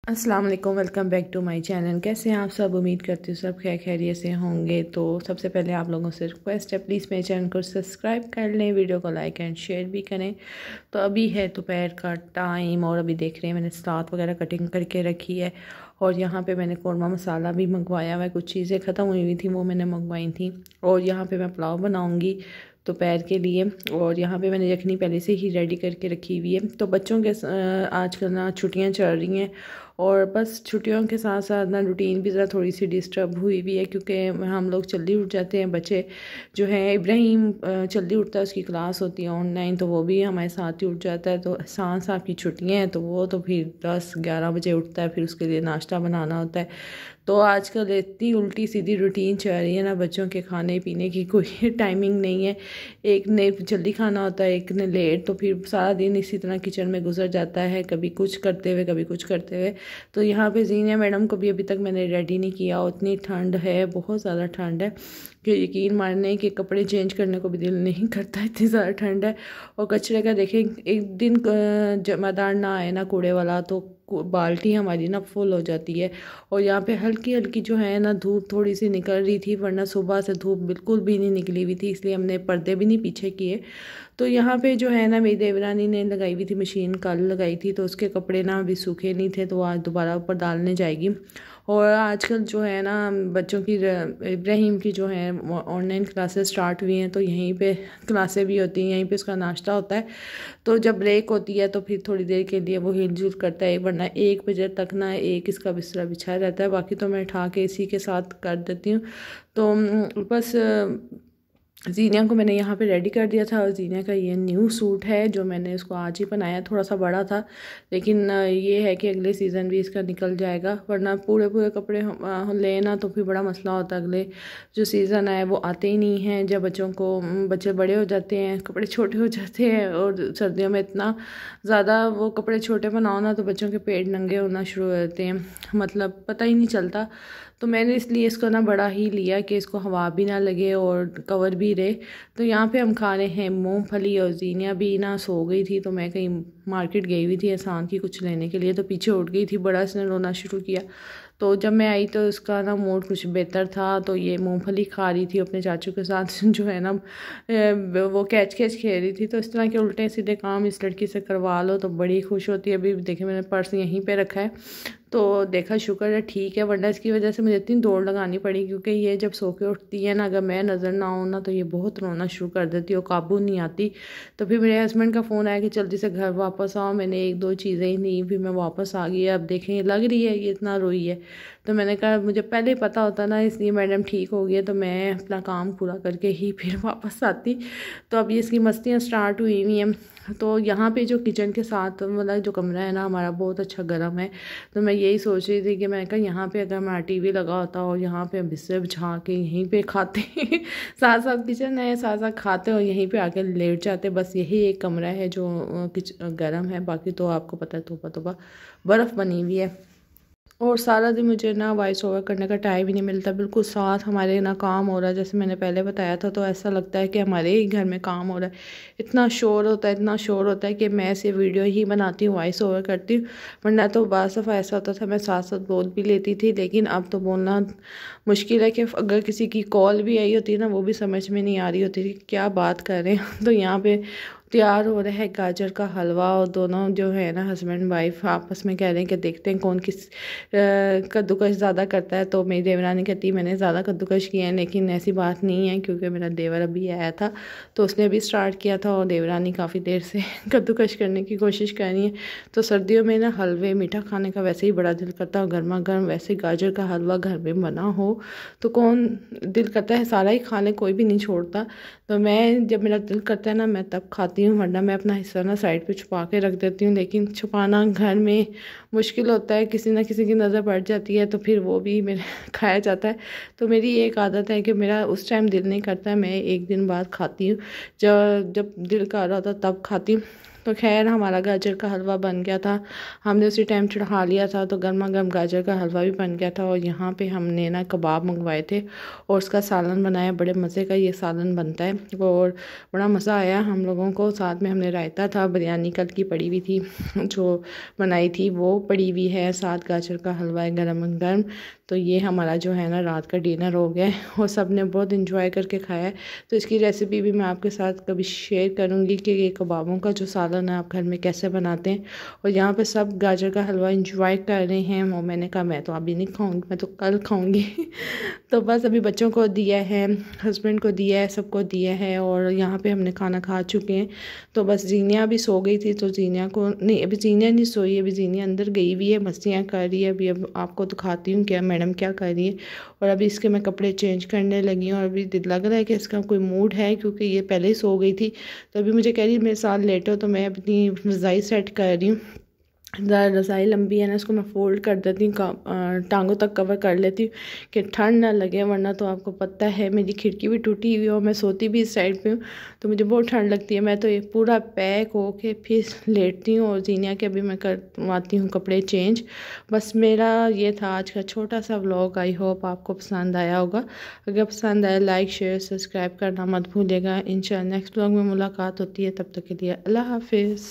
अस्सलाम वालेकुम, welcome back to my channel. कैसे हैं आप सब? उम्मीद करती हूँ सब खैरियत से होंगे। तो सबसे पहले आप लोगों से रिक्वेस्ट है, प्लीज़ मेरे चैनल को सब्सक्राइब कर लें, वीडियो को लाइक एंड शेयर भी करें। तो अभी है दोपहर का टाइम और अभी देख रहे हैं मैंने सलाद वगैरह कटिंग करके रखी है। और यहाँ पे मैंने कौरमा मसाला भी मंगवाया हुआ है, कुछ चीज़ें ख़त्म हुई थी वो मैंने मंगवाई थी। और यहाँ पे मैं पुलाव बनाऊँगी दोपहर के लिए। और यहाँ पे मैंने यखनी पहले से ही रेडी करके रखी हुई है। तो बच्चों के आजकल ना छुट्टियाँ चल रही हैं और बस छुट्टियों के साथ साथ ना रूटीन भी ज़रा थोड़ी सी डिस्टर्ब हुई भी है, क्योंकि हम लोग जल्दी उठ जाते हैं। बच्चे जो हैं, इब्राहिम जल्दी उठता है, उसकी क्लास होती है ऑनलाइन, तो वो भी हमारे साथ ही उठ जाता है। तो एहसान साहब की छुट्टियाँ हैं तो वो तो फिर 10-11 बजे उठता है, फिर उसके लिए नाश्ता बनाना होता है। तो आजकल इतनी उल्टी सीधी रूटीन चल रही है ना, बच्चों के खाने पीने की कोई टाइमिंग नहीं है। एक ने जल्दी खाना होता है, एक ने लेट, तो फिर सारा दिन इसी तरह किचन में गुजर जाता है, कभी कुछ करते हुए कभी कुछ करते हुए। तो यहाँ पे जीनिया मैडम को भी अभी तक मैंने रेडी नहीं किया। उतनी ठंड है, बहुत ज़्यादा ठंड है कि यकीन मारने के कपड़े चेंज करने को भी दिल नहीं करता, इतनी ज़्यादा ठंड है। और कचरे का देखें, एक दिन जमादार ना आए ना कूड़े वाला, तो बाल्टी हमारी ना फुल हो जाती है। और यहाँ पे हल्की हल्की जो है ना धूप थोड़ी सी निकल रही थी, वरना सुबह से धूप बिल्कुल भी नहीं निकली हुई थी, इसलिए हमने पर्दे भी नहीं पीछे किए। तो यहाँ पे जो है ना, मेरी देवरानी ने लगाई हुई थी मशीन, कल लगाई थी, तो उसके कपड़े ना अभी सूखे नहीं थे, तो आज दोबारा ऊपर डालने जाएगी। और आजकल जो है ना बच्चों की, इब्राहिम की जो है ऑनलाइन क्लासेस स्टार्ट हुई हैं, तो यहीं पे क्लासें भी होती हैं, यहीं पे उसका नाश्ता होता है। तो जब ब्रेक होती है तो फिर थोड़ी देर के लिए वो हिल जुल करता है, वरना 1 बजे तक ना एक इसका बिस्तरा बिछाया रहता है, बाकी तो मैं उठा के इसी के साथ कर देती हूँ। तो बस जीनिया को मैंने यहाँ पे रेडी कर दिया था। और जीनिया का ये न्यू सूट है जो मैंने इसको आज ही बनाया, थोड़ा सा बड़ा था, लेकिन ये है कि अगले सीज़न भी इसका निकल जाएगा, वरना पूरे पूरे कपड़े लेना तो फिर बड़ा मसला होता है। अगले जो सीज़न आए वो आते ही नहीं हैं, जब बच्चे बड़े हो जाते हैं, कपड़े छोटे हो जाते हैं। और सर्दियों में इतना ज़्यादा वो कपड़े छोटे बनाओ ना तो बच्चों के पेट नंगे होना शुरू हो जाते हैं, मतलब पता ही नहीं चलता। तो मैंने इसलिए इसको ना बड़ा ही लिया कि इसको हवा भी ना लगे और कवर भी रहे। तो यहाँ पे हम खा रहे हैं मूंगफली। और जीनिया भी ना सो गई थी, तो मैं कहीं मार्केट गई हुई थी एहसान की कुछ लेने के लिए, तो पीछे उठ गई थी, बड़ा इसने रोना शुरू किया। तो जब मैं आई तो इसका ना मूड कुछ बेहतर था, तो ये मूंगफली खा रही थी अपने चाचू के साथ जो है ना वो कैच कैच खेल रही थी। तो इस तरह के उल्टे सीधे काम इस लड़की से करवा लो तो बड़ी खुश होती है। अभी देखिए मैंने पर्स यहीं पे रखा है, तो देखा शुक्र है ठीक है, वरना इसकी वजह से मुझे इतनी दौड़ लगानी पड़ी, क्योंकि ये जब सो के उठती है ना, अगर मैं नज़र ना आऊँ ना तो ये बहुत रोना शुरू कर देती है और काबू नहीं आती। तो फिर मेरे हस्बैंड का फ़ोन आया कि जल्दी से घर वापस आओ। मैंने 1-2 चीज़ें ही ली, फिर मैं वापस आ गई। अब देखें लग रही है ये इतना रोई है, तो मैंने कहा मुझे पहले ही पता होता ना, इसलिए मैडम ठीक हो गई है तो मैं अपना काम पूरा करके ही फिर वापस आती। तो अब ये इसकी मस्तियाँ स्टार्ट हुई हुई हैं। तो यहाँ पे जो किचन के साथ मतलब जो कमरा है ना हमारा, बहुत अच्छा गर्म है। तो मैं यही सोच रही थी कि मैंने कहा यहाँ पे अगर हमारा टीवी लगा होता और यहाँ पे बिस्तर बिछा के यहीं पे खाते साथ साथ किचन है, साथ साथ खाते और यहीं पे आके लेट जाते। बस यही एक कमरा है जो गर्म है, बाकी तो आपको पता है तोबा तोबा बर्फ़ बनी हुई है। और सारा दिन मुझे ना वॉइस ओवर करने का टाइम ही नहीं मिलता। बिल्कुल साथ हमारे ना काम हो रहा है, जैसे मैंने पहले बताया था, तो ऐसा लगता है कि हमारे ही घर में काम हो रहा है। इतना शोर होता है, इतना शोर होता है कि मैं सिर्फ वीडियो ही बनाती हूँ, वॉइस ओवर करती हूँ। वरना तो बाज़ दफ़ा ऐसा होता था मैं साथ साथ बोल भी लेती थी, लेकिन अब तो बोलना मुश्किल है कि अगर किसी की कॉल भी आई होती है ना, वो भी समझ में नहीं आ रही होती थी क्या बात कर रहे हैं। तो यहाँ पे तैयार हो रहा है गाजर का हलवा, और दोनों जो है ना हस्बैंड वाइफ आपस में कह रहे हैं कि देखते हैं कौन किस कद्दूकश ज़्यादा करता है। तो मेरी देवरानी कहती है मैंने ज़्यादा कद्दूकश किया है, लेकिन ऐसी बात नहीं है, क्योंकि मेरा देवर अभी आया था तो उसने भी स्टार्ट किया था और देवरानी काफ़ी देर से कद्दूकश करने की कोशिश कर रही है। तो सर्दियों में ना हलवे मीठा खाने का वैसे ही बड़ा दिल करता है, गर्मा गर्म वैसे गाजर का हलवा घर में बना हो तो कौन दिल करता है सारा ही खा ले, कोई भी नहीं छोड़ता। तो मैं जब मेरा दिल करता है ना मैं तब खाती हूँ, वरना मैं अपना हिस्सा ना साइड पे छुपा के रख देती हूँ। लेकिन छुपाना घर में मुश्किल होता है, किसी ना किसी की नज़र पड़ जाती है तो फिर वो भी मेरे खाया जाता है। तो मेरी एक आदत है कि मेरा उस टाइम दिल नहीं करता है, मैं 1 दिन बाद खाती हूँ, जब जब दिल कर रहा होता तब खाती हूँ। तो खैर हमारा गाजर का हलवा बन गया था, हमने उसी टाइम चढ़ा लिया था, तो गर्मा गर्म गाजर का हलवा भी बन गया था। और यहाँ पे हमने ना कबाब मंगवाए थे और उसका सालन बनाया, बड़े मज़े का ये सालन बनता है और बड़ा मज़ा आया हम लोगों को। साथ में हमने रायता था, बिरयानी कल की पड़ी हुई थी जो बनाई थी वो, पड़ी हुई है, साथ गाजर का हलवा है गरम गरम। तो ये हमारा जो है ना रात का डिनर हो गया है और सब ने बहुत इंजॉय करके खाया है। तो इसकी रेसिपी भी मैं आपके साथ कभी शेयर करूँगी कि ये कबाबों का जो सालन है आप घर में कैसे बनाते हैं। और यहाँ पे सब गाजर का हलवा इंजॉय कर रहे हैं और मैंने कहा मैं तो अभी नहीं खाऊँगी, मैं तो कल खाऊँगी तो बस अभी बच्चों को दिया है, हस्बैंड को दिया है, सबको दिया है और यहाँ पे हमने खाना खा चुके हैं। तो बस जीनिया भी सो गई थी, तो जीनिया को नहीं, अभी जीनिया नहीं सोई, अभी जीनिया अंदर गई हुई है, मस्तियाँ कर रही है। अभी अब आपको दिखाती हूँ क्या मैडम क्या कर रही है। और अभी इसके मैं कपड़े चेंज करने लगी हूँ और अभी लग रहा है कि इसका कोई मूड है, क्योंकि ये पहले ही सो गई थी। तो अभी मुझे कह रही है मेरे साथ लेटो, तो मैं अपनी रज़ाई सेट कर रही हूँ। रज़ाई लंबी है ना, इसको मैं फ़ोल्ड कर देती हूँ, टांगों तक कवर कर लेती हूँ कि ठंड ना लगे, वरना तो आपको पता है मेरी खिड़की भी टूटी हुई है और मैं सोती भी इस साइड पे हूँ, तो मुझे बहुत ठंड लगती है। मैं तो ये पूरा पैक हो के फिर लेटती हूँ और जीनिया के अभी मैं करवाती हूँ कपड़े चेंज। बस मेरा ये था आज का छोटा सा व्लॉग। आई होप आपको पसंद आया होगा। अगर पसंद आया लाइक शेयर सब्सक्राइब करना मत भूलिएगा। इंशाल्लाह नेक्स्ट व्लॉग में मुलाकात होती है, तब तक के लिए अल्लाह हाफिज़।